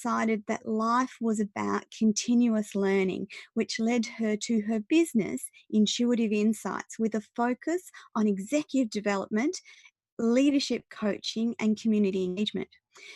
decided that life was about continuous learning, which led her to her business, Intuitive Insights, with a focus on executive development, leadership coaching, and community engagement.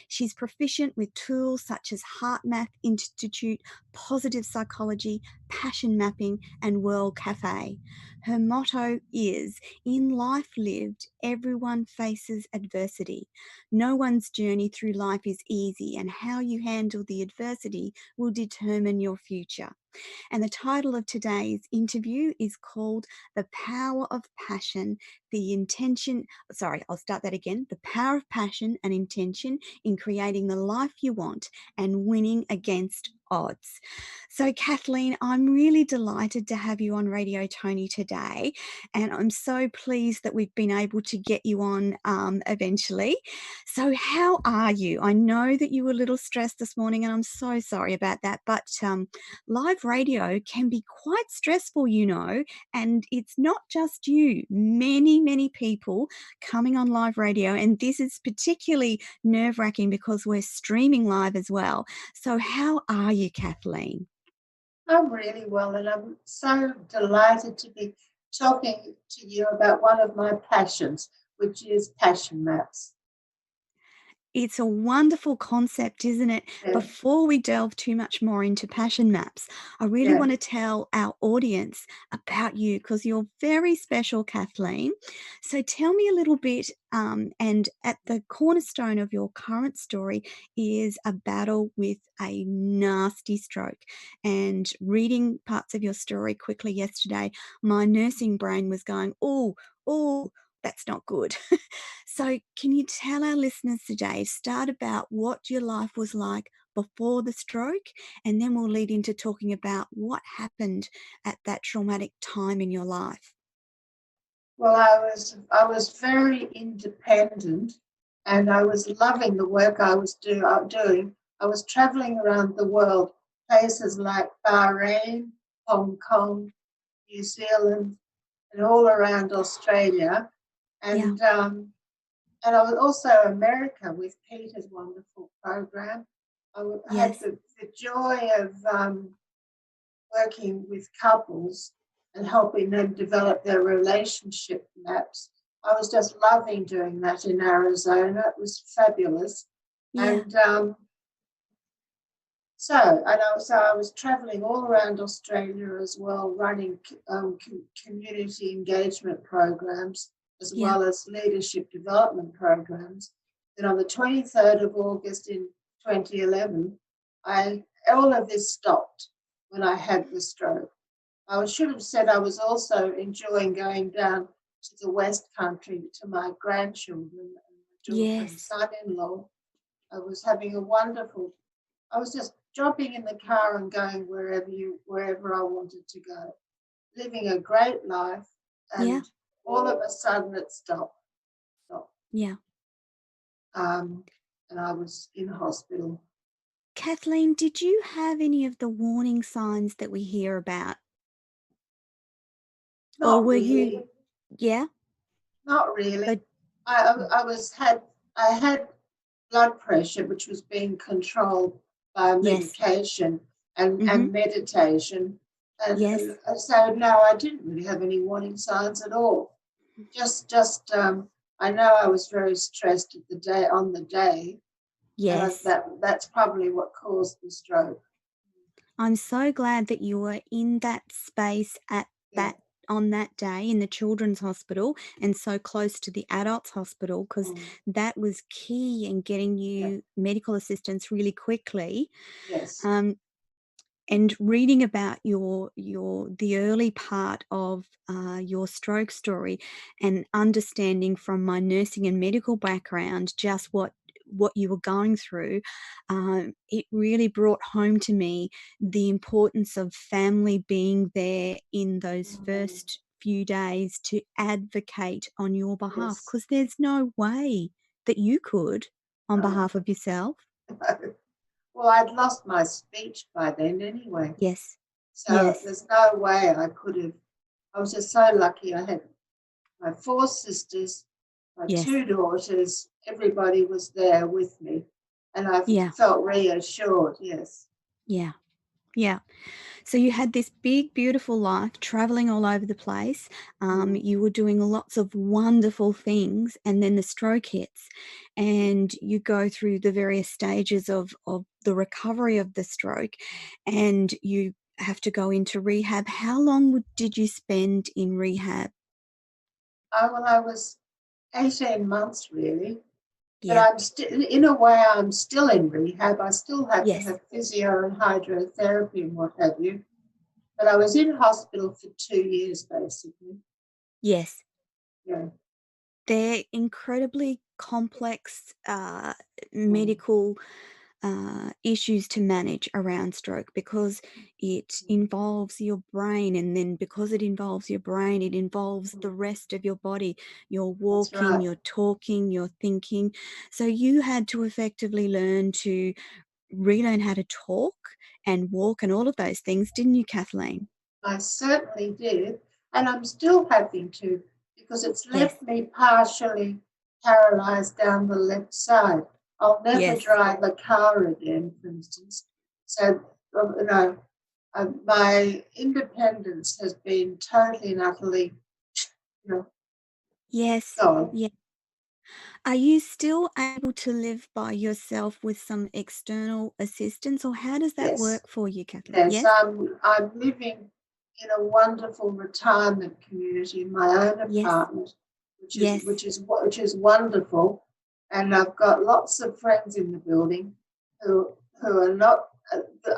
She's proficient with tools such as HeartMath Institute, positive psychology, passion mapping, and World Cafe. Her motto is, "In life lived, everyone faces adversity. No one's journey through life is easy, and how you handle the adversity will determine your future." And the title of today's interview is called The Power of Passion, I'll start that again. The Power of Passion and Intention in Creating the Life You Want and Winning Against Odds. So, Kathleen, I'm really delighted to have you on Radio Toni today, and I'm so pleased that we've been able to get you on eventually. So, how are you? I know that you were a little stressed this morning, and I'm so sorry about that, but live radio can be quite stressful, and it's not just you. Many people coming on live radio, and this is particularly nerve-wracking because we're streaming live as well. So how are you, Kathleen? I'm really well, and I'm so delighted to be talking to you about one of my passions, which is passion maps. It's a wonderful concept, isn't it? Yeah, Before we delve too much more into passion maps, I really yeah. want to tell our audience about you because you're very special, Kathleen. So tell me a little bit, and at the cornerstone of your current story is a battle with a nasty stroke. And reading parts of your story quickly yesterday, my nursing brain was going, oh, that's not good. So, can you tell our listeners today, start about what your life was like before the stroke, and then we'll lead into talking about what happened at that traumatic time in your life? Well, I was very independent, and I was loving the work I was doing. I was traveling around the world, places like Bahrain, Hong Kong, New Zealand, and all around Australia, Yeah. and I was also America with Peter's wonderful program. Had Yes. the joy of working with couples and helping them develop their relationship maps. I was just loving doing that in Arizona. It was fabulous. Yeah. And I was traveling all around Australia as well, running community engagement programs as Yeah. well as leadership development programs. Then on the 23rd of August in 2011, all of this stopped when I had the stroke. I should have said I was also enjoying going down to the West Country to my grandchildren and my daughter and Yes. son-in-law. I was just jumping in the car and going wherever I wanted to go, living a great life, Yeah. and all of a sudden it stopped. Yeah. Um, and I was in hospital. Kathleen, did you have any of the warning signs that we hear about? Or Not were you, really, yeah? not So, really. I had blood pressure, which was being controlled by yes. medication Mm-hmm. and meditation. Yes. And so, no, I didn't really have any warning signs at all. I know I was very stressed on the day, and Yes. that's probably what caused the stroke. I'm so glad that you were in that space at Yeah. that on that day in the children's hospital and so close to the adults hospital because Mm, that was key in getting yeah. you medical assistance really quickly. Yes. Um, and reading about the early part of your stroke story and understanding from my nursing and medical background just what you were going through, it really brought home to me the importance of family being there in those Mm, first few days to advocate on your behalf yes. because there's no way that you could on No. behalf of yourself. Well, I'd lost my speech by then anyway. Yes. So Yes. there's no way I could have. I was just so lucky. I had my four sisters, my Yes. two daughters, everybody was there with me. and I Yeah. felt reassured, yes. Yeah. Yeah. So you had this big, beautiful life, traveling all over the place. Mm, You were doing lots of wonderful things, and then the stroke hits, and you go through the various stages of the recovery of the stroke, and you have to go into rehab. How long did you spend in rehab? I was 18 months really, but Yeah. I'm still, in a way, I'm still in rehab. I still have to Yes. have physio and hydrotherapy and what have you. But I was in hospital for 2 years basically. Yes. Yeah. They're incredibly complex Mm, medical issues to manage around stroke because it mm, involves your brain, and then because it involves your brain, it involves mm. the rest of your body. You're That's walking, right. you're talking, you're thinking. So you had to effectively learn to relearn how to talk and walk and all of those things, didn't you, Kathleen? I certainly did, and I'm still having to because it's Yes. left me partially paralyzed down the left side. I'll never Yes. drive a car again, for instance. So, my independence has been totally and utterly, you know, Yes. gone. Yes. Are you still able to live by yourself with some external assistance, or how does that Yes, work for you, Kathleen? yes. Yes? I'm living in a wonderful retirement community in my own Yes. apartment, Yes. which is wonderful, and I've got lots of friends in the building who are not.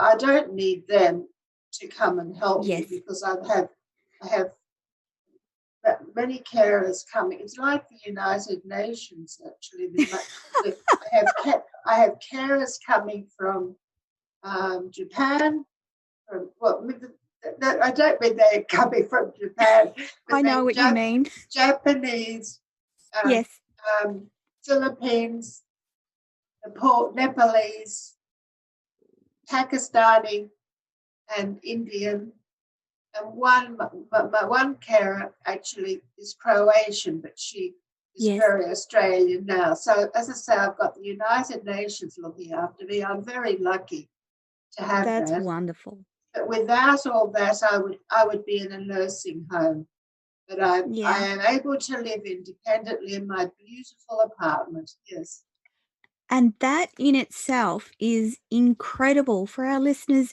I don't need them to come and help me Yes. because I have many carers coming. It's like the United Nations actually. I have carers coming from Japan. Well, I don't mean they're coming from Japan, but I know they're what you mean. Japanese, um, Yes. um, Philippines, Nepalese, Pakistani, and Indian. And my one carer actually is Croatian, but she is Yes. very Australian now. So, as I say, I've got the United Nations looking after me. I'm very lucky to have That's that. wonderful. But without all that, I would be in a nursing home. But I Yeah. am able to live independently in my beautiful apartment. Yes. And that in itself is incredible for our listeners.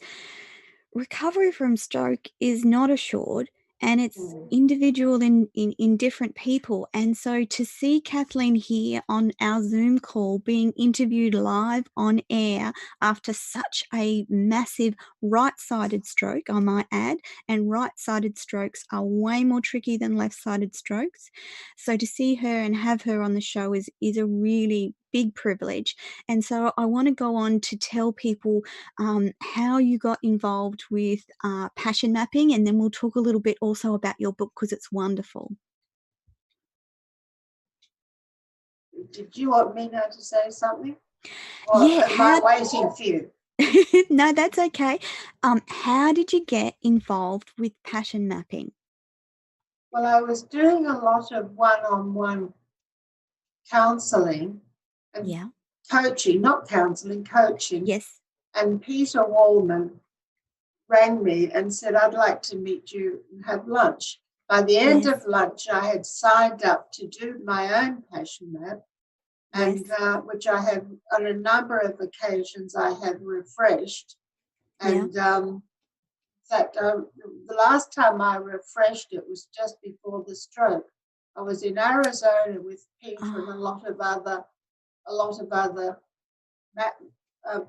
Recovery from stroke is not assured, and it's Mm. individual in different people. And so to see Kathleen here on our Zoom call being interviewed live on air after such a massive right-sided stroke, I might add, and right-sided strokes are way more tricky than left-sided strokes. So to see her and have her on the show is a really big privilege. And so I want to go on to tell people how you got involved with passion mapping, and then we'll talk a little bit also about your book because it's wonderful. Did you want me now to say something? Or Yeah, am I how waiting for you? no, that's okay. How did you get involved with passion mapping? Well, I was doing a lot of one on one counseling and Yeah. coaching, not counseling, coaching. Yes. And Peter Wallman rang me and said, I'd like to meet you and have lunch. By the end Yes. of lunch, I had signed up to do my own passion map, Yes. and which I have on a number of occasions I have refreshed. Yeah. And in fact, the last time I refreshed it was just before the stroke. I was in Arizona with Peter and Oh, a lot of other map,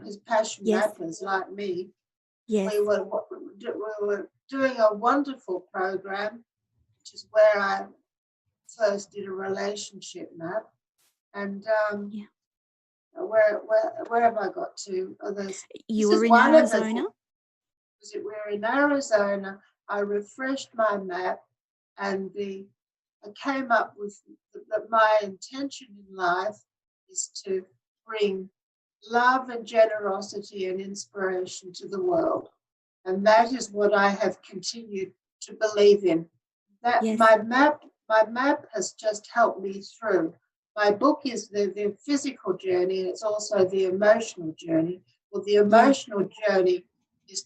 his passion yes. mappers like me. Yes. We were doing a wonderful program, which is where I first did a relationship map. And Yeah. where have I got to? You This were is in one of the Arizona? things. We're in Arizona. I refreshed my map, and I came up with that my intention in life is to bring love and generosity and inspiration to the world. And that is what I have continued to believe in. That Yes. my map has just helped me through. my book is the physical journey, and it's also the emotional journey. Well, the Yes. emotional journey is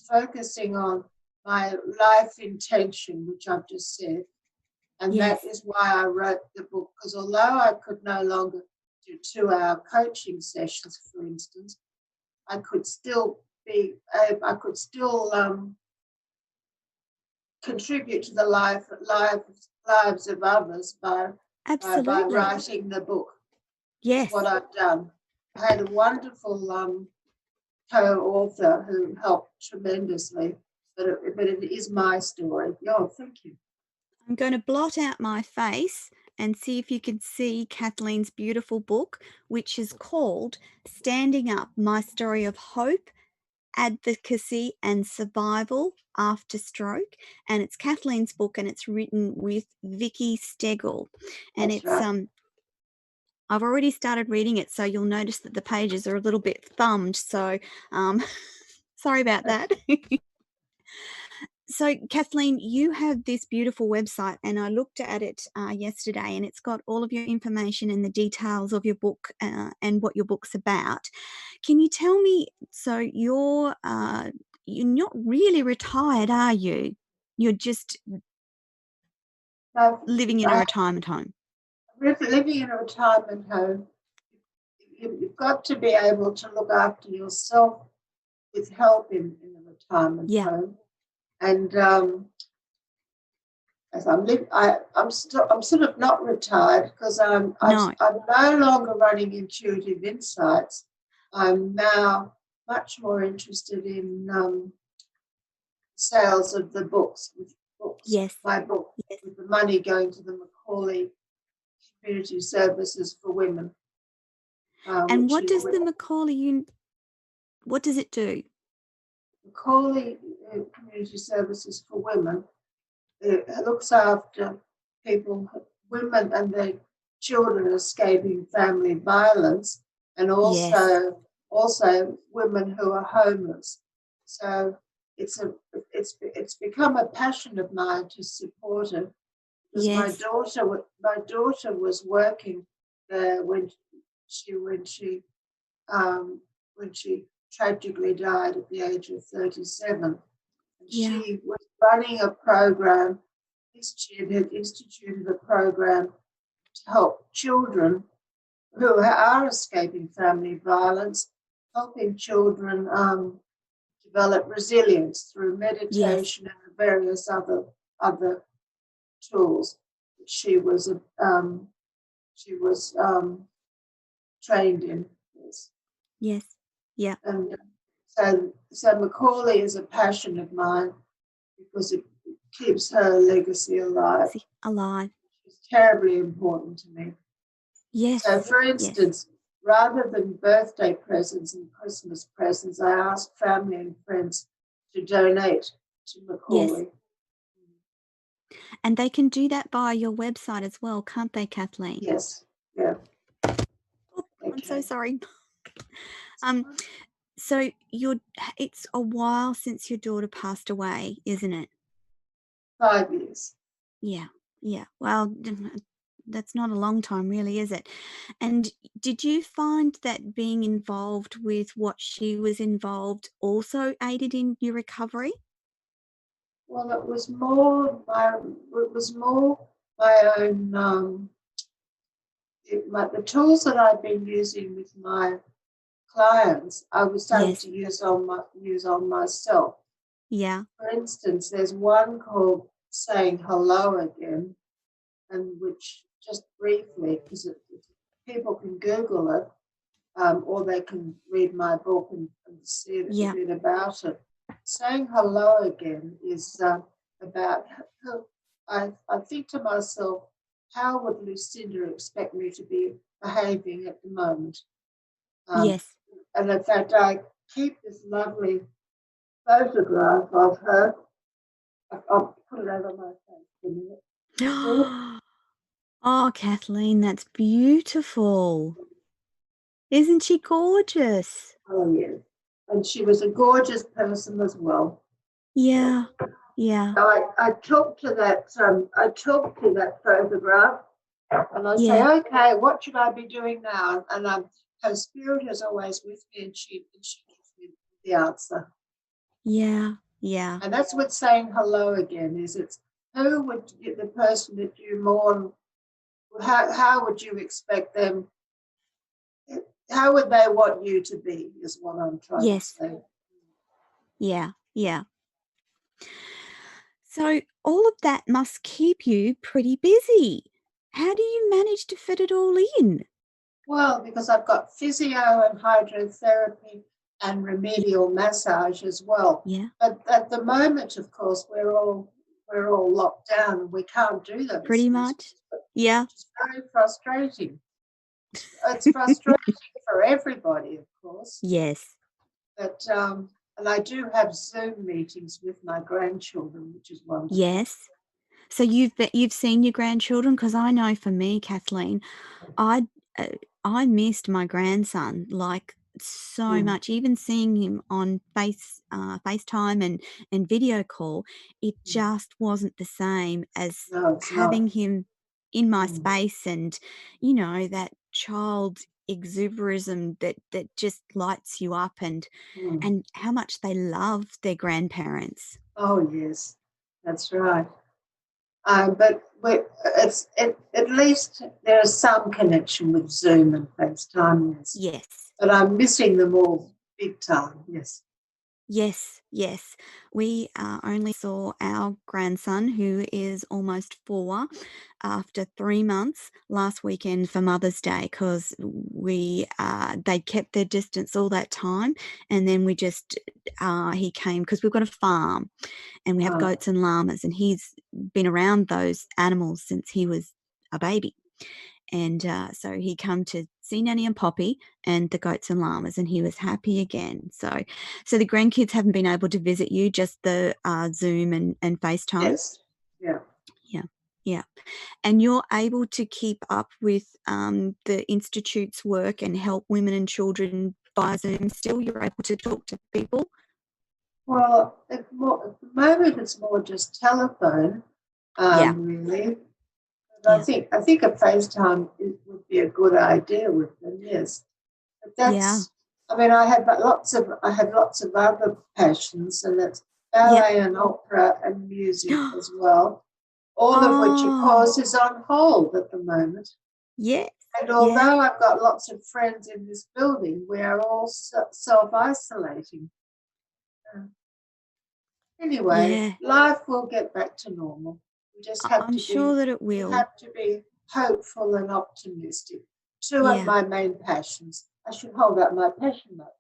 focusing on my life intention, which I've just said. And that Yes. is why I wrote the book, because although I could no longer do 2-hour coaching sessions, for instance, I could still contribute to the lives of others by Absolutely. writing the book. Is what Yes. I've done. I had a wonderful co-author who helped tremendously, but it is my story. Oh, thank you. I'm going to blot out my face and see if you can see Kathleen's beautiful book, which is called Standing Up: My Story of Hope, Advocacy and Survival After Stroke. And it's Kathleen's book, and it's written with Vicky Stegall. And That's right. I've already started reading it, so you'll notice that the pages are a little bit thumbed. So um, sorry about that. So, Kathleen, you have this beautiful website, and I looked at it yesterday, and it's got all of your information and the details of your book and what your book's about. Can you tell me? So, you're not really retired, are you? You're just So, living in a retirement home. living in a retirement home, you've got to be able to look after yourself with help in a retirement Yeah. home. And as I'm sort of not retired, because I'm No. no longer running Intuitive Insights. I'm now much more interested in sales of the books, Yes. my book, Yes. with the money going to the Macaulay Community Services for Women. And what does the Macaulay? What does it do? Macaulay Community Services for Women looks after women and their children escaping family violence, and Yes. also women who are homeless. So it's become a passion of mine to support it, because my Yes. daughter was working there she when she tragically died at the age of 37. And Yeah. she was running a program, had instituted a program to help children who are escaping family violence, helping children develop resilience through Yes. meditation and various other tools that she was trained in. Yes. Yes. Yeah. And so Macaulay is a passion of mine, because it keeps her legacy alive. Alive. It's terribly important to me. Yes. So, for Yes. instance, rather than birthday presents and Christmas presents, I ask family and friends to donate to Macaulay. Yes. And they can do that via your website as well, can't they, Kathleen? Yes. Yeah. Oh, I'm so Okay. sorry. So it's a while since your daughter passed away, isn't it? 5 years. Yeah. Yeah. Well, that's not a long time, really, is it? And did you find that being involved with what she was involved also aided in your recovery? Well, it was more my own the tools that I've been using with my clients, I was starting Yes. to use on myself. Yeah. For instance, there's one called Saying Hello Again, and which, just briefly, because people can Google it, or they can read my book and see a Yeah. bit about it. Saying Hello Again is about, I think to myself, how would Lucinda expect me to be behaving at the moment? Yes. And in fact, I keep this lovely photograph of her. I'll put it over my face for a minute. Oh, Kathleen, that's beautiful. Isn't she gorgeous? Oh, yes. And she was a gorgeous person as well. Yeah. Yeah. So I talked to that photograph, And I say, Yeah. okay, what should I be doing now? And her spirit is always with me, and she gives me the answer. Yeah. Yeah. And that's what saying hello again is. It's who would the person that you mourn, how would you expect them, how would they want you to be, is what I'm trying to Yes. say. Yeah. Yeah. So all of that must keep you pretty busy. How do you manage to fit it all in? Well, because I've got physio and hydrotherapy and Y- remedial massage as well. Yeah. But at the moment, of course, we're all locked down and we can't do those Pretty things, much. Yeah. which is very frustrating. It's frustrating for everybody, of course. Yes. But and I do have Zoom meetings with my grandchildren, which is wonderful. Yes. So you've seen your grandchildren? Because I know for me, Kathleen, I uh, I missed my grandson, like, so Mm. much. Even seeing him on FaceTime and video call, it Mm. just wasn't the same as No, it's having not. him in my Mm. space and, that child exuberism that just lights you up Mm. and how much they love their grandparents. Oh yes, that's right. But at least there is some connection with Zoom and FaceTime, yes. Yes. But I'm missing them all big time, yes. Yes, yes. We only saw our grandson, who is almost 4, after 3 months last weekend for Mother's Day because they kept their distance all that time, and then we just he came because we've got a farm and we have Oh, goats and llamas, and he's been around those animals since he was a baby. And so he come to see Nanny and Poppy and the goats and llamas, and he was happy again. So the grandkids haven't been able to visit you, just the Zoom and FaceTime. yes, yeah. Yeah, yeah. And you're able to keep up with the institute's work and help women and children via Zoom. Still, you're able to talk to people. Well, at the moment it's more just telephone, Yeah, really. But yeah, I think a FaceTime would be a good idea with them, yes. But yeah, that's, I mean, I have lots of other passions, and that's yeah. ballet and opera and music as well. All of which, of Oh, course, is on hold at the moment. yes, And yes, although I've got lots of friends in this building, we are all self-isolating. Uh, Anyway, yeah. life will get back to normal. We just have I'm to be sure that it we will. have to be hopeful and optimistic. Two of Yeah. my main passions. I should hold up my passion map.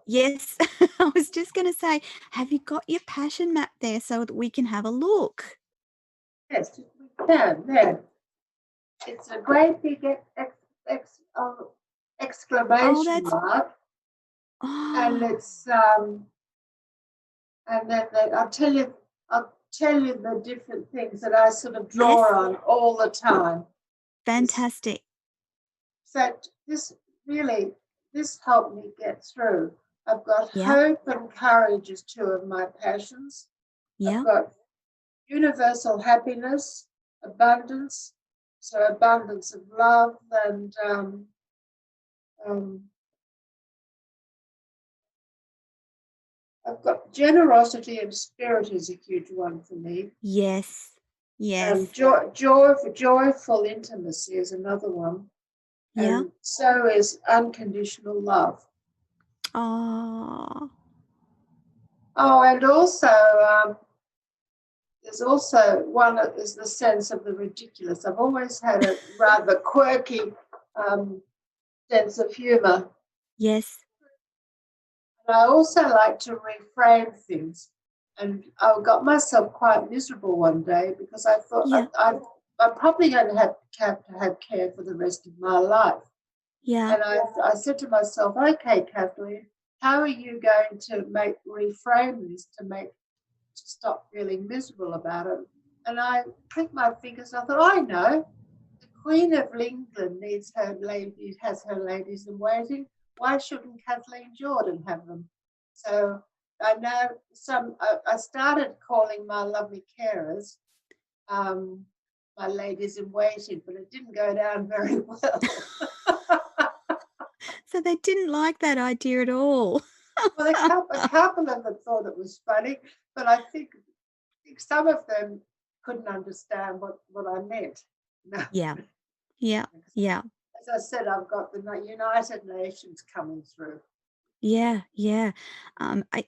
Yes, I was just gonna say, have you got your passion map there so that we can have a look? Yes, we can. There, it's a great big Oh, exclamation that's mark, and oh, it's and then I'll tell you the different things that I sort of draw yes, on all the time. This fantastic. that this really this helped me get through. I've got Yeah, hope and courage as two of my passions. I've yeah, got universal happiness, abundance, so abundance of love and um, I've got generosity and spirit is a huge one for me. yes, And yes, joyful intimacy is another one. yeah. And so is unconditional love. Oh, Oh, and also there's also one that is the sense of the ridiculous. I've always had a rather quirky um, sense of humour. yes, And I also like to reframe things. And I got myself quite miserable one day because I thought yeah, I'm probably going to have care for the rest of my life. yeah, And I said to myself, okay, Kathleen, how are you going to reframe this to stop feeling miserable about it? And I clicked my fingers. I thought, I know. The Queen of England has her ladies in waiting. Why shouldn't Kathleen Jordan have them? So I know I started calling my lovely carers um, my ladies in waiting, but it didn't go down very well. So they didn't like that idea at all. Well, a couple of them thought it was funny, but I think some of them couldn't understand what I meant. No. Yeah, yeah, yeah. As I said, I've got the United Nations coming through. Yeah, yeah.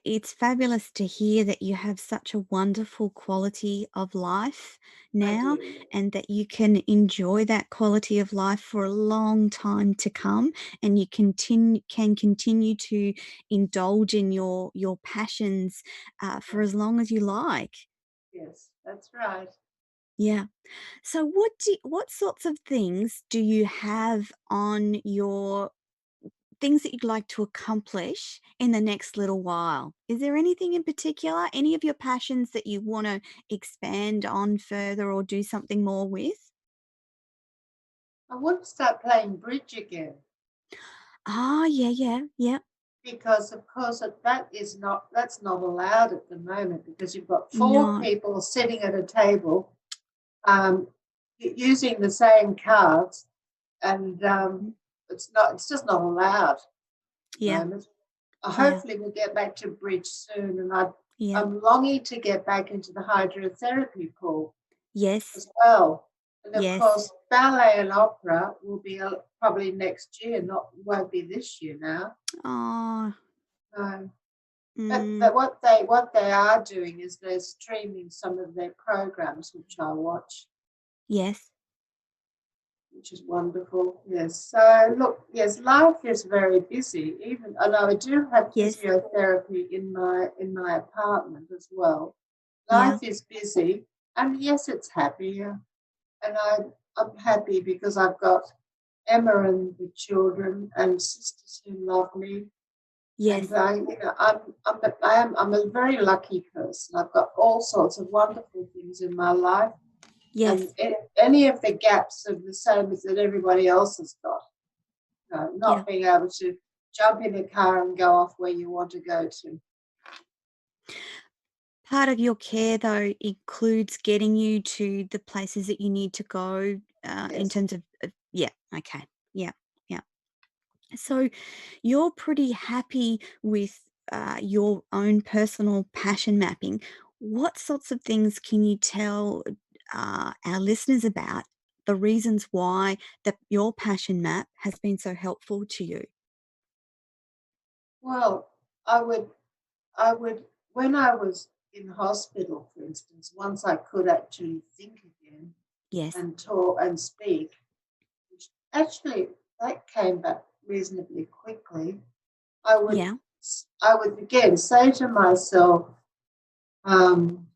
It's fabulous to hear that you have such a wonderful quality of life I now do. and that you can enjoy that quality of life for a long time to come and you can continue to indulge in your passions for Yes, as long as you like. yes, that's right. Yeah. So what sorts of things do you have on your things that you'd like to accomplish in the next little while? Is there anything in particular, any of your passions that you want to expand on further or do something more with? I want to start playing bridge again Ah, yeah, yeah, yeah. because, of course, that's not allowed at the moment because you've got four No. people sitting at a table um, using the same cards, and Mhm. it's just not allowed at the Yeah, moment. yeah, Hopefully, we'll get back to bridge soon, and yeah. I'm longing to get back into the hydrotherapy pool Yes, as well. And of yes. course, ballet and opera will be probably next year, not won't be this year now. Oh, No. mm, But what they are doing is they're streaming some of their programs, which I watch, yes, which is wonderful. Yes. So look, yes, life is very busy. Even although I do have yes, physiotherapy in my apartment as well, yeah, life is busy, and yes, it's happier. And I'm happy because I've got Emma and the children and sisters who love me. And yes, I'm a very lucky person. I've got all sorts of wonderful things in my life, and yes, any of the gaps are the same as that everybody else has got. yeah. Not being able to jump in a car and go off where you want to go to. Part of your care, though, includes getting you to the places that you need to go in Yes. terms of yeah, okay, yeah, yeah. So you're pretty happy with your own personal passion mapping. What sorts of things can you tell our listeners about the reasons why that your passion map has been so helpful to you? Well, I would when I was in hospital, for instance, once I could actually think again Yes. and talk and speak, which actually that came back reasonably quickly. I would Yeah. I would again say to myself, um,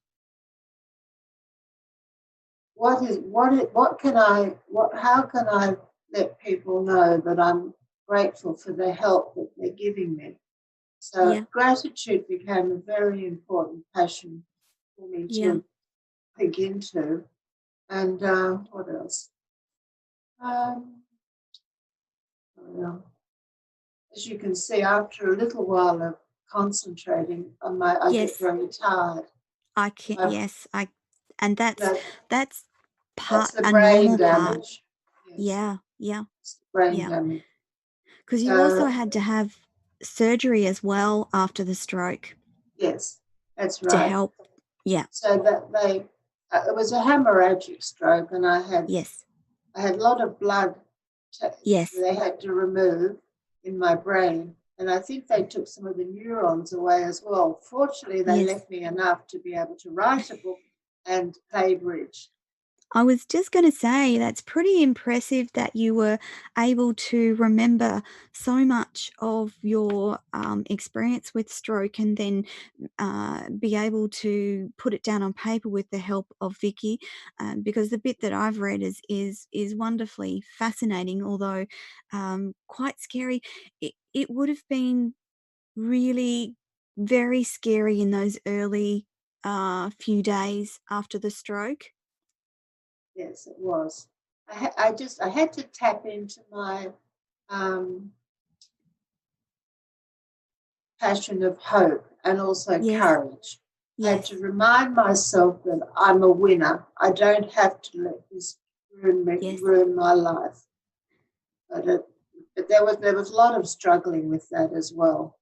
what can I what how can I let people know that I'm grateful for the help that they're giving me? So Yeah. gratitude became a very important passion for me Yeah. to dig into. And what else? Um, well, as you can see, after a little while of concentrating, I get Yes. very tired. I can. I've, Yes. I. And that, that's that's part the a brain normal part. damage. Yes, Yeah. Yeah. it's the brain Yeah. damage. Because you also So, had to have surgery as well after the stroke yes, that's to right. help. Yeah. So that it was a hemorrhagic stroke, and Yes. I had a lot of blood Yes. they had to remove in my brain. And I think they took some of the neurons away as well. Fortunately, they Yes. left me enough to be able to write a book and play bridge. I was just going to say that's pretty impressive that you were able to remember so much of your experience with stroke and then be able to put it down on paper with the help of Vicky, because the bit that I've read is wonderfully fascinating, although quite scary. It would have been really very scary in those early few days after the stroke. Yes, it was. I had to tap into my um, passion of hope and also Yes, courage. I had to Yes. remind myself that I'm a winner. I don't have to let this Yes. ruin my life. But there was a lot of struggling with that as well.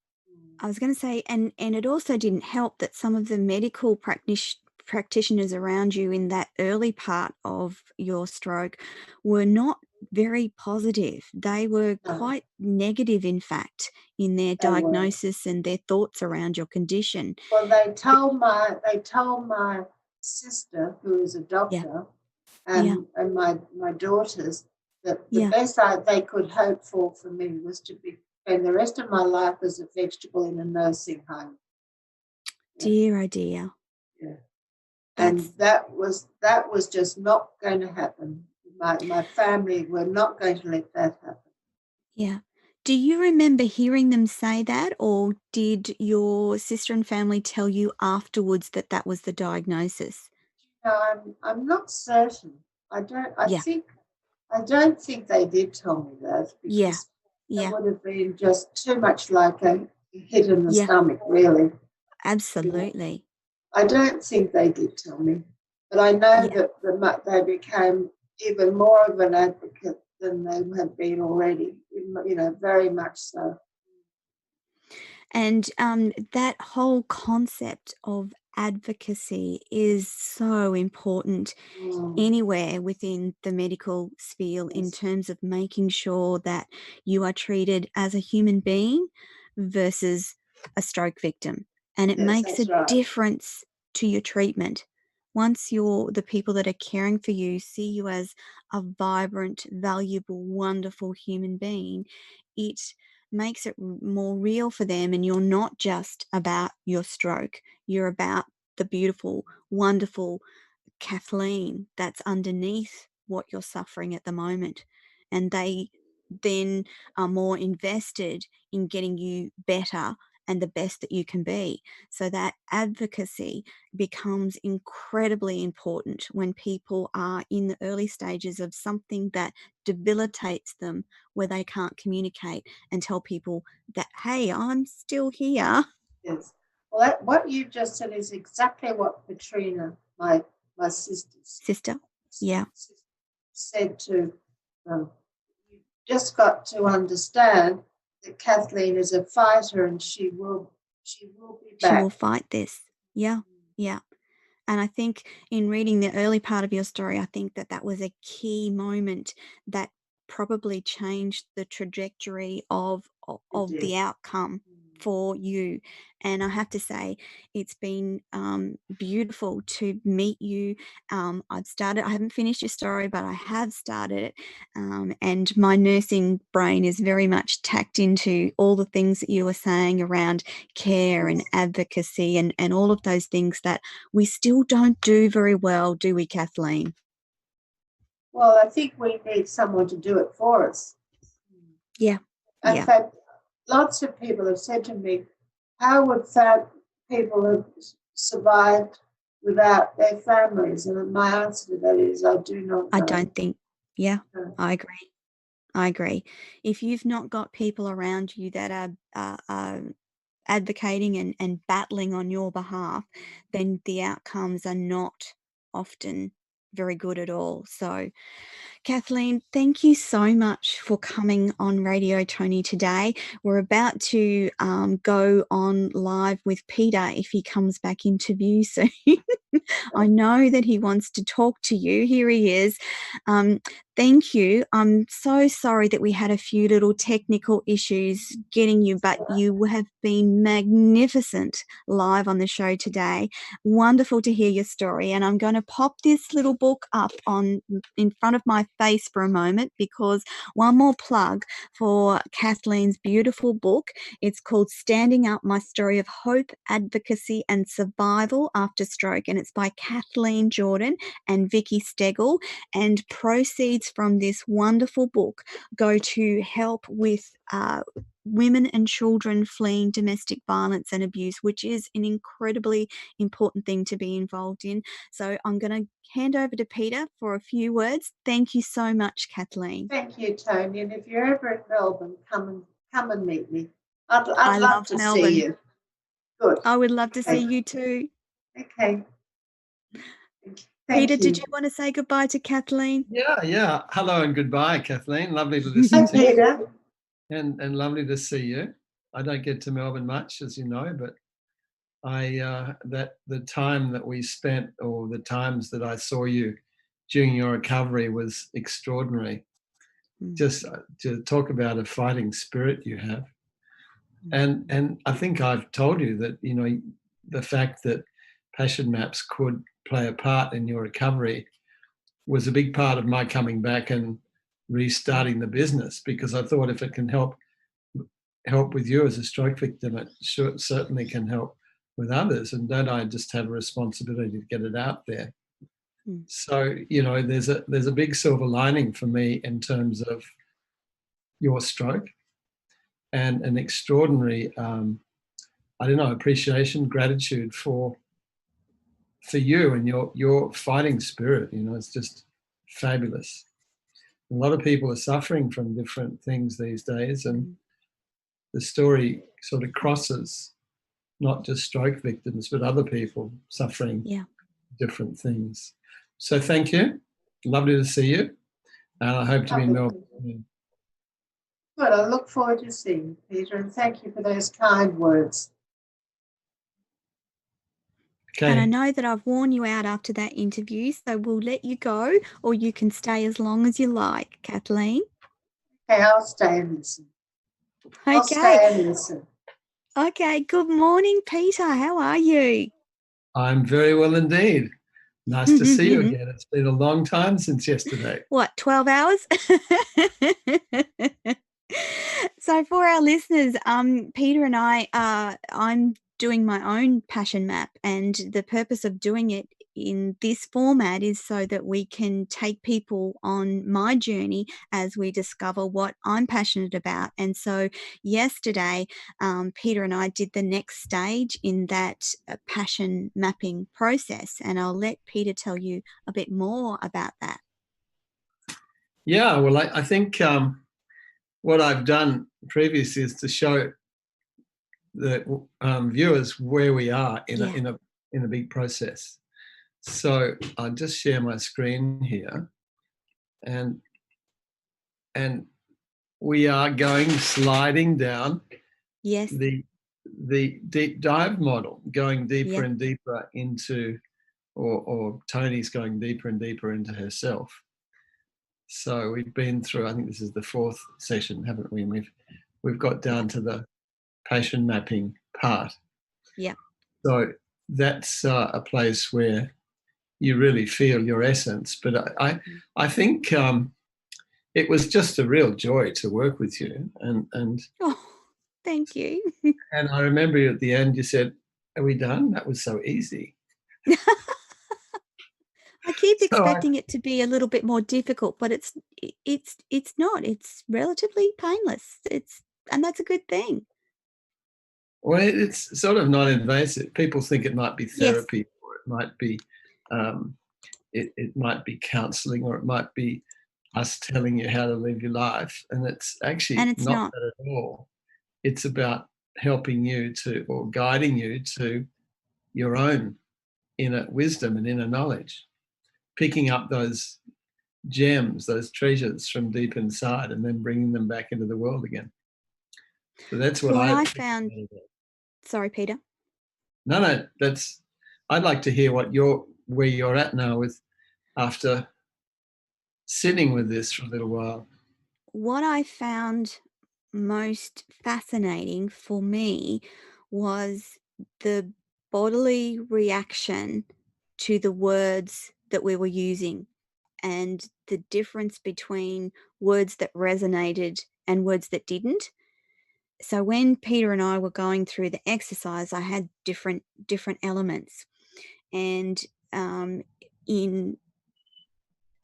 I was going to say, and it also didn't help that some of the medical practitioners around you in that early part of your stroke were not very positive. They were No, quite negative, in fact, in their they were. diagnosis and their thoughts around your condition. Well, they told my sister, who is a Yeah, doctor, yeah, and my daughters that the yeah. best they could hope for me was to spend the rest of my life as a vegetable in a nursing home. Yeah, Dear, oh dear. yeah. And That's, that was just not going to happen. My family were not going to let that happen. yeah. Do you remember hearing them say that, or did your sister and family tell you afterwards that that was the diagnosis? No, I'm not certain. Yeah, I don't think they did tell me that yeah, because that yeah, would have been just too much like a hit in the yeah, stomach, really. Yeah. absolutely. I don't think they did tell me, but I know Yeah. that they became even more of an advocate than they had been already. Very much so. And that whole concept of advocacy is so important Mm, anywhere within the medical sphere in yes, terms of making sure that you are treated as a human being versus a stroke victim. And it yes, makes that's a right. difference to your treatment. Once the people that are caring for you see you as a vibrant, valuable, wonderful human being, it makes it more real for them. And you're not just about your stroke, you're about the beautiful, wonderful Kathleen that's underneath what you're suffering at the moment. And they then are more invested in getting you better and the best that you can be. So that advocacy becomes incredibly important when people are in the early stages of something that debilitates them, where they can't communicate and tell people that, hey, I'm still here. Yes. Well, what you just said is exactly what Katrina, my sister, Sister. Yeah. said to them. You just got to understand that Kathleen is a fighter and she will be She will back. fight this. Yeah. Yeah. And I think in reading the early part of your story, I think that that was a key moment that probably changed the trajectory It of did. the outcome for you. And I have to say, it's been beautiful to meet you. I haven't finished your story, but I have started it. And my nursing brain is very much tacked into all the things that you were saying around care and Yes. advocacy and all of those things that we still don't do very well, do we, Kathleen? Well, I think we need someone to do it for us. Yeah, In yeah. fact, lots of people have said to me, how would fat people have survived without their families? And my answer to that is, I do not I know. don't think, yeah, No. I agree. I agree. If you've not got people around you that are advocating and battling on your behalf, then the outcomes are not often very good at all. So, Kathleen, thank you so much for coming on Radio Tony today. We're about to go on live with Peter if he comes back into view soon. I know that he wants to talk to you. Here he is. Um, thank you. I'm so sorry that we had a few little technical issues getting you, but you have been magnificent live on the show today. Wonderful to hear your story. And I'm going to pop this little book up on in front of my face for a moment because one more plug for Kathleen's beautiful book. It's called Standing Up: My Story of Hope, Advocacy and Survival After Stroke, and it's by Kathleen Jordan and Vicky Stegel. And proceeds from this wonderful book go to help with women and children fleeing domestic violence and abuse, which is an incredibly important thing to be involved in. So I'm going to hand over to Peter for a few words. Thank you so much, Kathleen. Thank you, Tony. And if you're ever in Melbourne, come and meet me. I'd I love love to see Melbourne. you. Good. I would love to see Okay. you too. Okay. Peter, Thank did you. you want to say goodbye to Kathleen? Yeah. Hello and goodbye, Kathleen. Lovely to Hi, listen to you, Peter. and lovely to see you. I don't get to Melbourne much, as you know, but that the time that we spent, or the times that I saw you during your recovery, was extraordinary. Just to talk about a fighting spirit you have, and I think I've told you that, you know, the fact that passion maps could play a part in your recovery was a big part of my coming back and restarting the business, because I thought if it can help with you as a stroke victim, it certainly can help with others. And don't I just have a responsibility to get it out there? So, you know, there's a big silver lining for me in terms of your stroke, and an extraordinary, I don't know, appreciation, gratitude for you and your fighting spirit. You know, it's just fabulous. A lot of people are suffering from different things these days, and the story sort of crosses not just stroke victims, but other people suffering different things. So thank you. Lovely to see you. And I hope to be in Melbourne. Good. I look forward to seeing you, Peter, and thank you for those kind words. Okay. And I know that I've worn you out after that interview, so we'll let you go, or you can stay as long as you like, Kathleen. Okay, I'll stay and listen. Okay. I'll stay and listen. Okay, good morning, Peter. How are you? I'm very well indeed. Nice to see you again. It's been a long time since yesterday. What, 12 hours? So for our listeners, Peter and I'm doing my own passion map, and the purpose of doing it in this format is so that we can take people on my journey as we discover what I'm passionate about. And so yesterday, Peter and I did the next stage in that passion mapping process, and I'll let Peter tell you a bit more about that. Yeah, well, I think what I've done previously is to show the viewers where we are in a big process. So I'll just share my screen here, and we are sliding down the deep dive model, going deeper and deeper into, or Toni's going deeper and deeper into herself. So we've been through, I think this is the 4th session, haven't we? And we've got down to the passion mapping part. Yeah. So that's a place where you really feel your essence. But I think it was just a real joy to work with you. And oh, thank you. And I remember at the end you said, "Are we done? That was so easy." I keep expecting it to be a little bit more difficult, but it's not. It's relatively painless. And that's a good thing. Well, it's sort of non-invasive. People think it might be therapy, or it might be it might be counselling, or it might be us telling you how to live your life, and it's actually not that at all. It's about helping you to, or guiding you to, your own inner wisdom and inner knowledge, picking up those gems, those treasures from deep inside, and then bringing them back into the world again. So that's what I found. Sorry, Peter. No, that's. I'd like to hear where you're at now with, after sitting with this for a little while. What I found most fascinating for me was the bodily reaction to the words that we were using, and the difference between words that resonated and words that didn't. So when Peter and I were going through the exercise, I had different elements, and in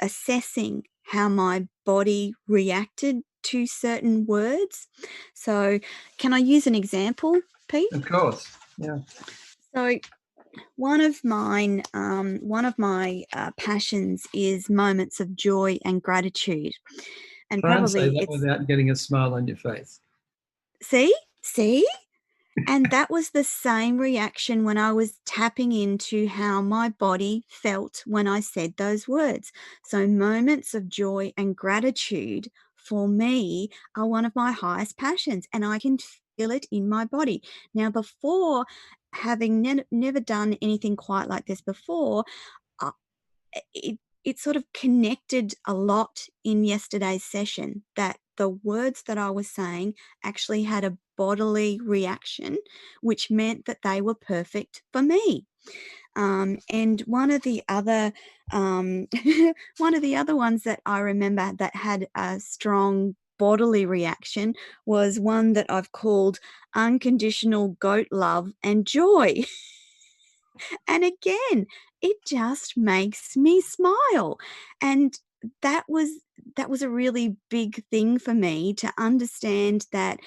assessing how my body reacted to certain words. So can I use an example, Pete? Of course, yeah. So one of my passions is moments of joy and gratitude, and Try and say probably that it's without getting a smile on your face. see. And that was the same reaction when I was tapping into how my body felt when I said those words. So, moments of joy and gratitude for me are one of my highest passions, and I can feel it in my body. Now, before having never done anything quite like this before, uh, it sort of connected a lot in yesterday's session that the words that I was saying actually had a bodily reaction, which meant that they were perfect for me. And one of the other one of the other ones that I remember that had a strong bodily reaction was one that I've called unconditional goat love and joy. And again, it just makes me smile. And that was that was a really big thing for me to understand that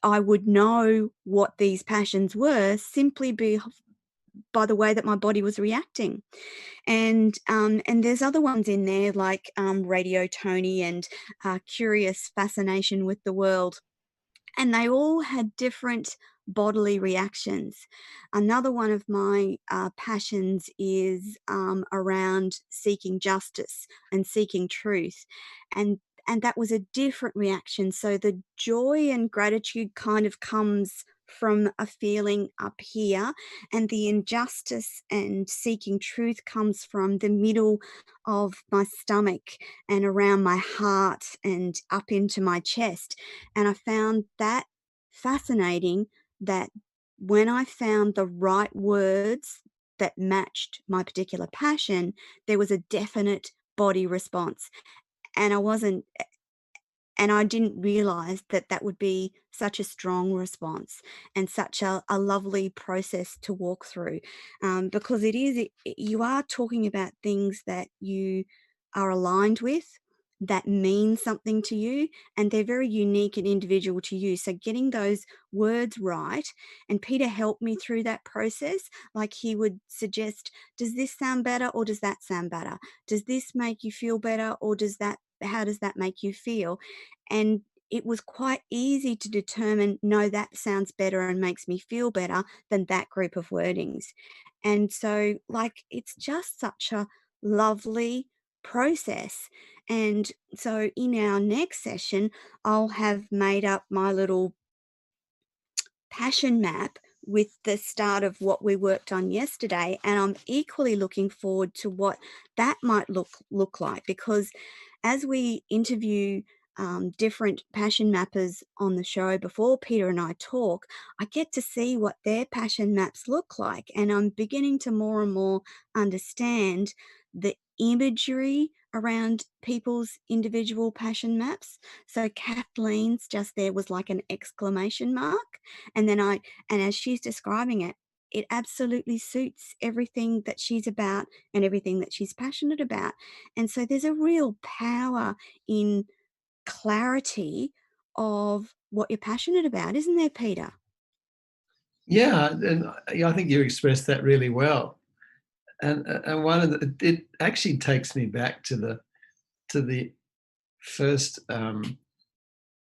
I would know what these passions were simply by the way that my body was reacting. And there's other ones in there like Radio Tony and curious fascination with the world, and they all had different bodily reactions. Another one of my passions is around seeking justice and seeking truth, and that was a different reaction. So the joy and gratitude kind of comes from a feeling up here, and the injustice and seeking truth comes from the middle of my stomach and around my heart and up into my chest. And I found that fascinating, that when I found the right words that matched my particular passion, there was a definite body response. And I didn't realize that that would be such a strong response and such a lovely process to walk through, because you are talking about things that you are aligned with, that mean something to you, and they're very unique and individual to you. So getting those words right, and Peter helped me through that process. Like he would suggest, does this sound better or does that sound better? Does this make you feel better or how does that make you feel? And it was quite easy to determine, no, that sounds better and makes me feel better than that group of wordings. And so, like, it's just such a lovely process. And so, in our next session, I'll have made up my little passion map with the start of what we worked on yesterday, and I'm equally looking forward to what that might look like, because as we interview different passion mappers on the show before Peter and I talk, I get to see what their passion maps look like, and I'm beginning to more and more understand the imagery around people's individual passion maps. So Kathleen's just there was like an exclamation mark, and and as she's describing it, it absolutely suits everything that she's about and everything that she's passionate about. And so there's a real power in clarity of what you're passionate about, isn't there, Peter? Yeah, and I think you expressed that really well. And one of it actually takes me back to the first time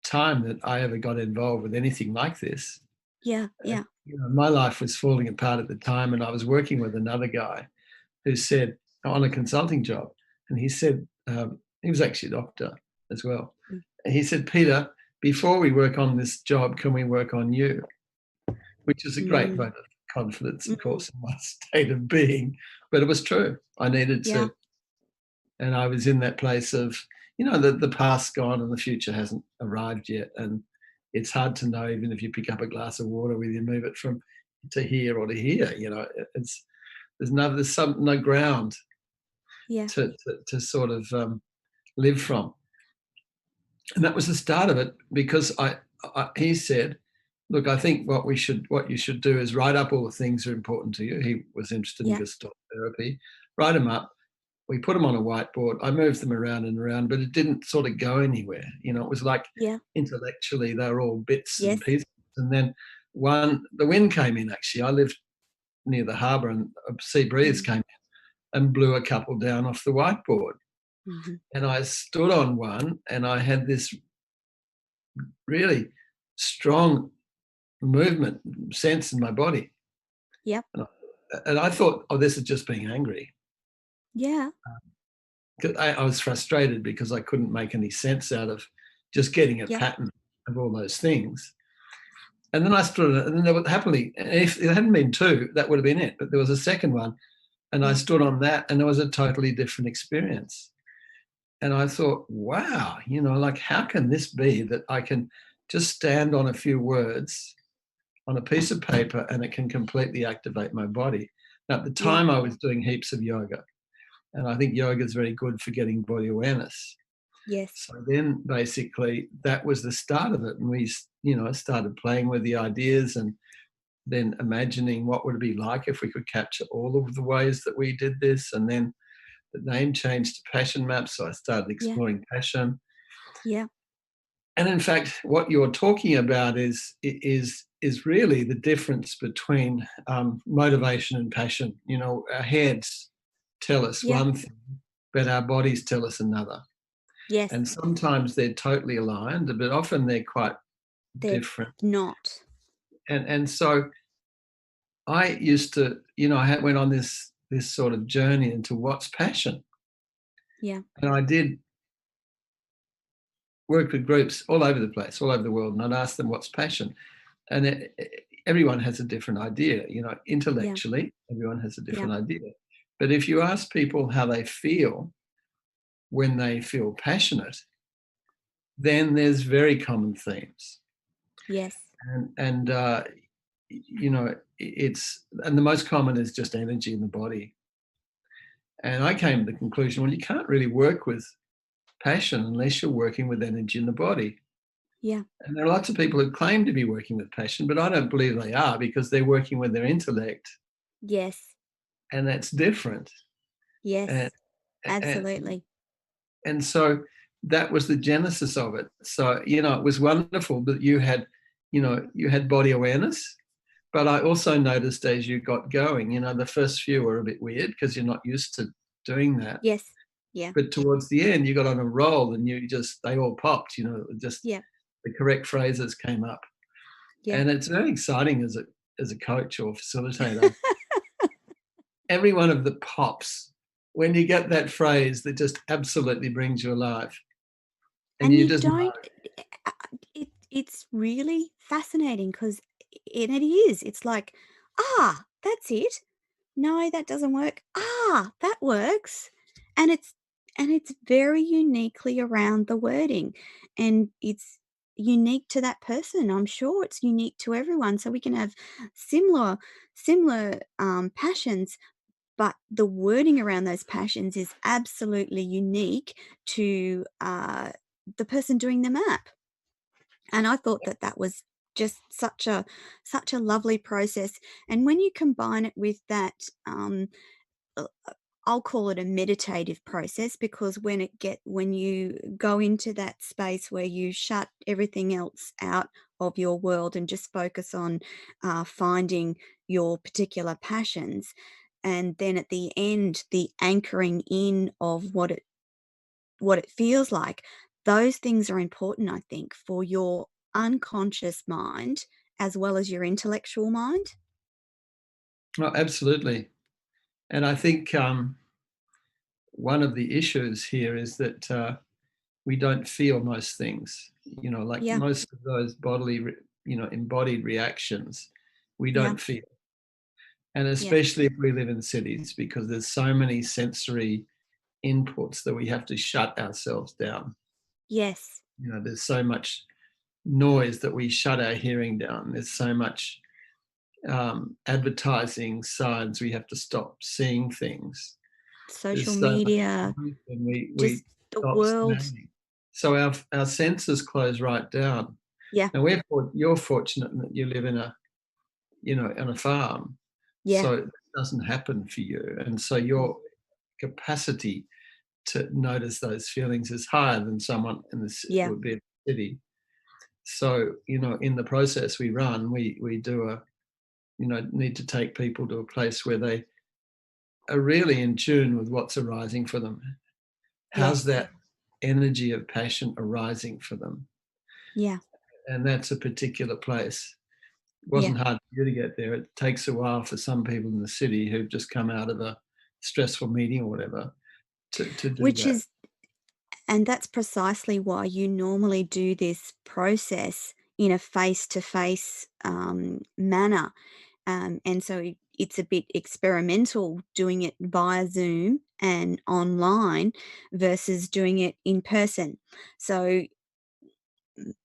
that I ever got involved with anything like this. Yeah, yeah. My life was falling apart at the time, and I was working with another guy who said, on a consulting job, and he said, he was actually a doctor as well. Mm. And he said, Peter, before we work on this job, can we work on you? Which is a great Mm, vote of confidence, of mm, course, in my state of being. But it was true. I needed yeah, to, and I was in that place of, the past's gone and the future hasn't arrived yet. And it's hard to know, even if you pick up a glass of water, whether you move it from to here or to here. It's there's no ground yeah, to sort of live from. And that was the start of it, because he said, look, I think what you should do is write up all the things that are important to you. He was interested in yeah, Gestalt therapy. Write them up. We put them on a whiteboard. I moved them around and around, but it didn't sort of go anywhere. It was like yeah, intellectually they were all bits and yes. pieces. And then the wind came in. Actually, I lived near the harbour, and a sea breeze Mm, came in and blew a couple down off the whiteboard. mhm, And I stood on one, and I had this really strong movement, sense in my body. Yep. And I thought, oh, this is just being angry. Yeah. 'Cause I was frustrated because I couldn't make any sense out of just getting a Yep. pattern of all those things. And then I stood, and then there was, happily, if it hadn't been two, that would have been it. But there was a second one, and I Yeah. stood on that, and it was a totally different experience. And I thought, wow, like, how can this be that I can just stand on a few words on a piece of paper and it can completely activate my body? Now, at the Yeah. time, I was doing heaps of yoga, and I think yoga is very good for getting body awareness. Yes. So then basically that was the start of it. And we, started playing with the ideas and then imagining what would it be like if we could capture all of the ways that we did this. And then the name changed to Passion Map. So I started Yeah. exploring passion. Yeah. And in fact, what you're talking about is really the difference between motivation and passion. Our heads tell us Yeah. one thing, but our bodies tell us another. Yes. And sometimes they're totally aligned, but often they're quite They're different. not. And so I used to, I went on this sort of journey into what's passion. Yeah. And I did work with groups all over the place, all over the world, and I'd ask them what's passion. And everyone has a different idea, Yeah. intellectually, everyone has a Yeah. different idea. But if you ask people how they feel when they feel passionate, then there's very common themes. Yes. And and the most common is just energy in the body. And I came to the conclusion, well, you can't really work with passion unless you're working with energy in the body. Yeah. And there are lots of people who claim to be working with passion, but I don't believe they are, because they're working with their intellect, Yes. and that's different. And Yes. and, Absolutely. and so that was the genesis of it. So, it was wonderful that you had body awareness. But I also noticed as you got going, the first few were a bit weird because you're not used to doing that. Yes. Yeah. But towards the end, you got on a roll and they all popped, just Yeah. the correct phrases came up. Yeah. And it's very exciting as a coach or facilitator. Every one of the pops, when you get that phrase that just absolutely brings you alive. And And you you just know. don't it's really fascinating because it is. It's like, "Ah, that's it. No, that doesn't work. Ah, that works." And it's very uniquely around the wording, and it's unique to that person. I'm sure it's unique to everyone, so we can have similar passions, but the wording around those passions is absolutely unique to, the person doing the map. And I thought that that was just such a lovely process. And when you combine it with that, uh, I'll call it a meditative process, because when you go into that space where you shut everything else out of your world and just focus on finding your particular passions, and then at the end, the anchoring in of what it feels like, those things are important, I think, for your unconscious mind as well as your intellectual mind. Oh, absolutely. And I think one of the issues here is that we don't feel most things, like Yeah, most of those bodily, embodied reactions, we yeah, don't feel. And yeah, especially if we live in cities, because there's so many sensory inputs that we have to shut ourselves down. yes, There's so much noise that we shut our hearing down. There's so much advertising signs, we have to stop seeing things. social There's so much media, noise and we just the stop world. smelling. So our senses close right down. Yeah, Now you're fortunate in that you live in on a farm, yeah, so it doesn't happen for you, and so your capacity to notice those feelings is higher than someone yeah, would be in the city. So in the process we run, we do need to take people to a place where they are really in tune with what's arising for them. How's yes, that energy of passion arising for them? yeah, And that's a particular place. Yeah. wasn't hard for you to get there. It takes a while for some people in the city who've just come out of a stressful meeting or whatever to do Which that. is and that's precisely why you normally do this process in a face-to-face, manner, and so it's a bit experimental doing it via Zoom and online versus doing it in person. So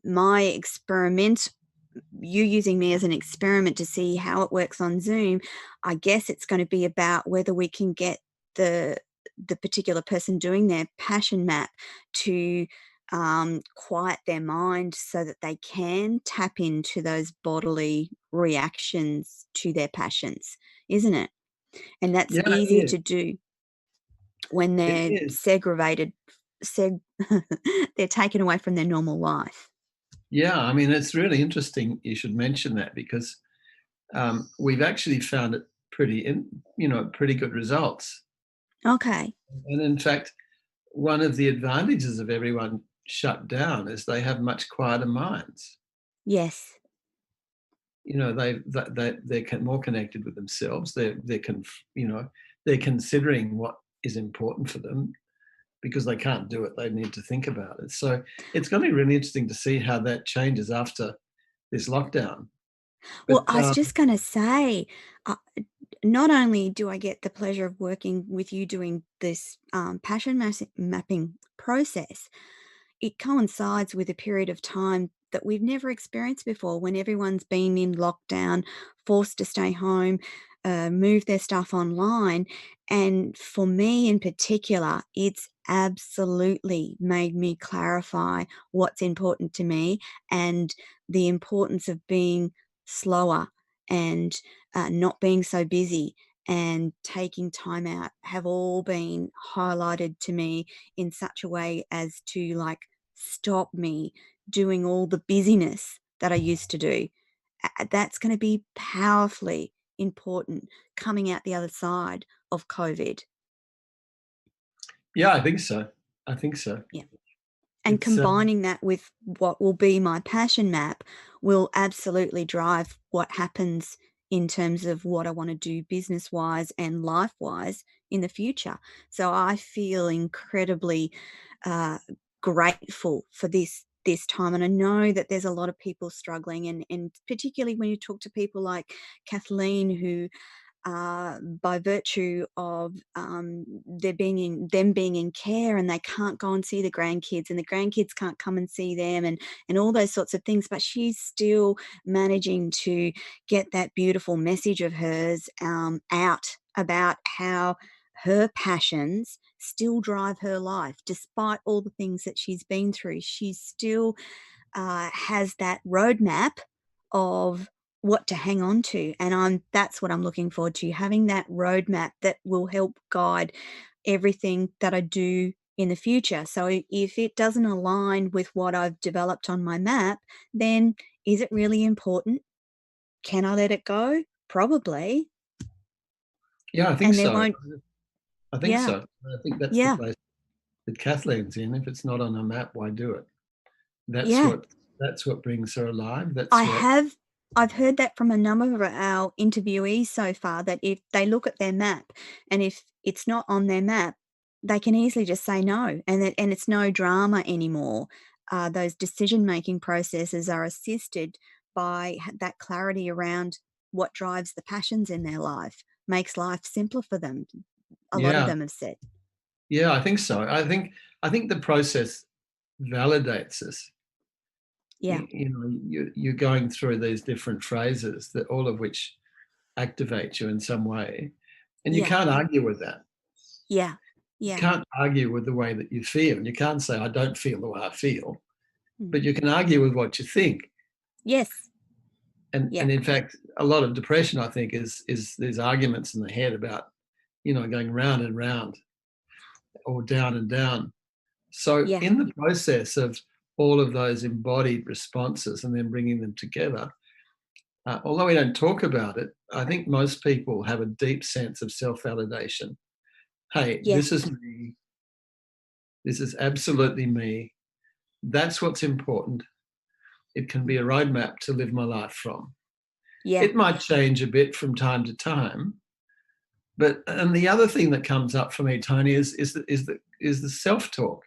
my experiment you using me as an experiment to see how it works on Zoom, I guess it's going to be about whether we can get the the particular person doing their passion map to quiet their mind so that they can tap into those bodily reactions to their passions, isn't it? And that's Yeah, it easier is. to do when It they're is. segregated, seg- they're taken away from their normal life. Yeah, I mean, it's really interesting you should mention that because we've actually found it pretty good results. Okay. And in fact, one of the advantages of everyone shut down is they have much quieter minds. Yes. They're more connected with themselves. They're considering what is important for them because they can't do it. They need to think about it. So it's going to be really interesting to see how that changes after this lockdown. Well, But I was just going to say, uh, not only do I get the pleasure of working with you doing this mapping process, it coincides with a period of time that we've never experienced before when everyone's been in lockdown, forced to stay home, move their stuff online. And for me in particular, it's absolutely made me clarify what's important to me and the importance of being slower and not being so busy and taking time out have all been highlighted to me in such a way as to like stop me doing all the busyness that I used to do. That's going to be powerfully important coming out the other side of COVID. yeah, I think so. I think so. Yeah. And It's combining that with what will be my passion map will absolutely drive what happens in terms of what I want to do business wise and life wise in the future. So I feel incredibly uh, grateful for this time. And I know that there's a lot of people struggling, and particularly when you talk to people like Kathleen, who by virtue of them being in care and they can't go and see the grandkids and the grandkids can't come and see them and all those sorts of things, but she's still managing to get that beautiful message of hers out about how her passions still drive her life despite all the things that she's been through. She still has that roadmap of what to hang on to, and that's what I'm looking forward to, having that roadmap that will help guide everything that I do in the future. So if it doesn't align with what I've developed on my map, then is it really important? Can I let it go? Probably. Yeah, I think And there so. won't I think yeah, so. I think that's the yeah, place that Kathleen's in. If it's not on a map, why do it? That's yeah. what that's what brings her alive. I That's what have I've heard that from a number of our interviewees so far, that if they look at their map and if it's not on their map, they can easily just say no, and it's no drama anymore. Those decision-making processes are assisted by that clarity around what drives the passions in their life, makes life simpler for them, a lot of yeah, them have said. yeah, I think so. I think the process validates us. Yeah, You're going through these different phrases that all of which activate you in some way, and you yeah, can't argue with that. yeah, You yeah. can't argue with the way that you feel. You can't say I don't feel the way I feel, Mm. but you can argue with what you think. Yes, And yeah, in fact, a lot of depression, I think, is these arguments in the head about going round and round or down and down. So yeah, in the process of all of those embodied responses and then bringing them together, although we don't talk about it, I think most people have a deep sense of self-validation. Hey, this yes, is me. This is absolutely me. That's what's important. It can be a roadmap to live my life from. Yeah. It might change a bit from time to time, but and the other thing that comes up for me, Tony, is the self-talk.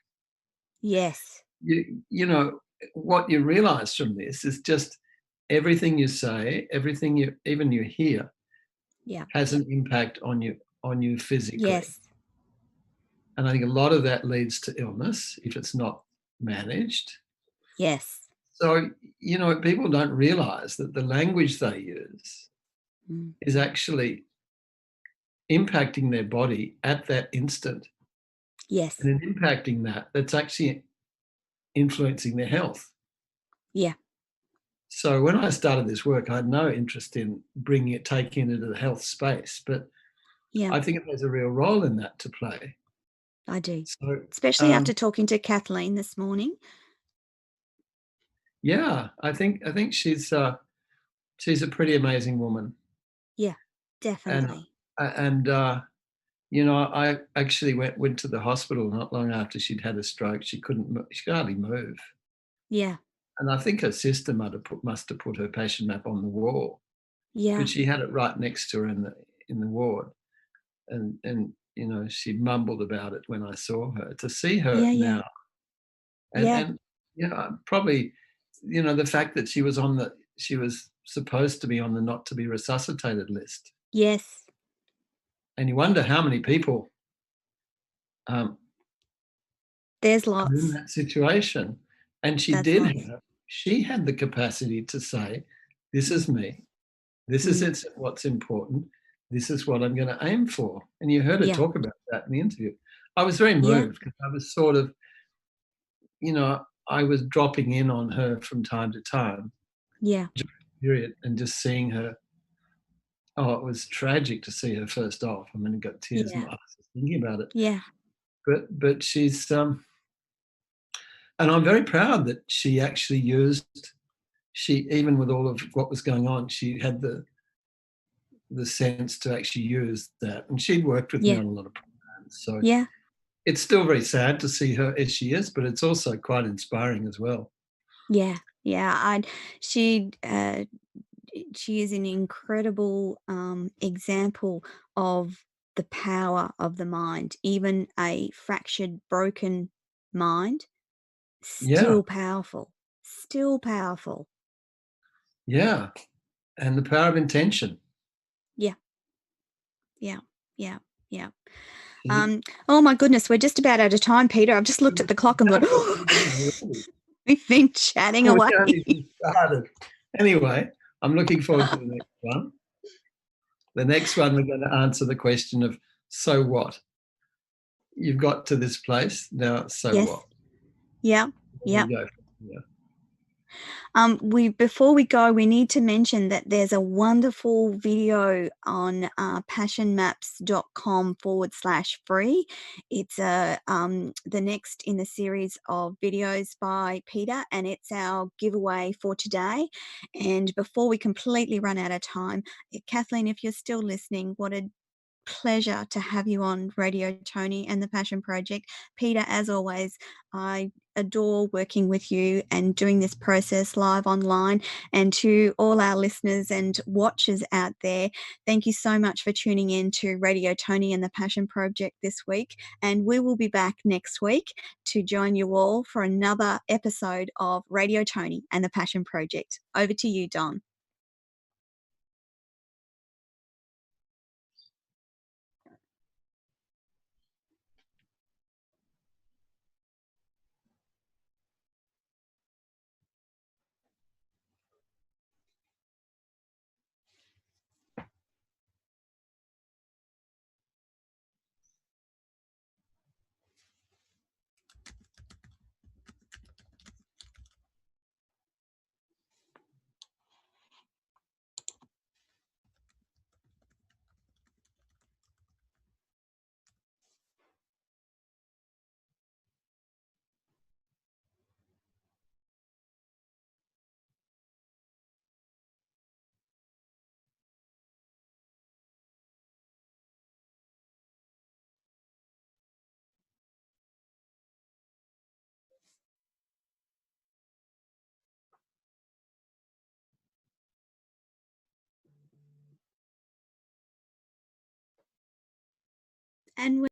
Yes. You know, what you realize from this is just everything you say, everything you hear Yeah. has an impact on you physically. Yes. And I think a lot of that leads to illness if it's not managed. Yes. So, you know, people don't realize that the language they use Mm. is actually impacting their body at that instant. Yes. And in impacting that, that's actually influencing their health. Yeah. So when I started this work, I had no interest in taking it into the health space, but Yeah. I think it has a real role in that to play. I do. So, Especially after talking to Kathleen this morning. yeah, I think she's a pretty amazing woman, Yeah. and Definitely. and you know, I actually went to the hospital not long after she'd had a stroke. She could hardly move, Yeah. and I think her sister must have put her patient map on the wall, Yeah. but she had it right next to her in the ward, and you know, she mumbled about it when I saw her. To see her Yeah. Yeah. now, Yeah. and you know, probably, you know, the fact that she was supposed to be on the not to be resuscitated list, Yes. and you wonder how many people um, There's are in lots. that situation. And That's lots. she had the capacity to say, "This is me. This is Mm. what's important. This is what I'm going to aim for." And you heard her Yeah. talk about that in the interview. I was very Yeah. moved because I was sort of, you know, I was dropping in on her from time to time, Yeah. period, and just seeing her. Oh, it was tragic to see her first off. I mean, I got tears in Yeah. my eyes just thinking about it. Yeah. But she's and I'm very proud that she actually she even with all of what was going on, she had the sense to actually use that. And she'd worked with me Yeah. on a lot of programs. So Yeah. it's still very sad to see her as she is, but it's also quite inspiring as well. Yeah. Yeah. She she is an incredible example of the power of the mind. Even a fractured, broken mind, Yeah, still powerful. Still powerful. yeah. And the power of intention. Yeah. Yeah. Yeah. Yeah. She Oh my goodness, we're just about out of time, Peter. I've just looked at the clock and gone, we've been chatting we away. haven't even started. Anyway, I'm looking forward to the next one. The next one, we're going to answer the question of so what? You've got to this place now. So Yes. what? Yeah. Where Yeah. do we go from here? We before we go, we need to mention that there's a wonderful video on passionmaps.com/free. It's the next in the series of videos by Peter, and it's our giveaway for today. And before we completely run out of time, Kathleen, if you're still listening, what a pleasure to have you on Radio Tony and the Passion Project. Peter, as always, I adore working with you and doing this process live online. And to all our listeners and watchers out there, thank you so much for tuning in to Radio Tony and the Passion Project this week. And we will be back next week to join you all for another episode of Radio Tony and the Passion Project. Over to you, Don. And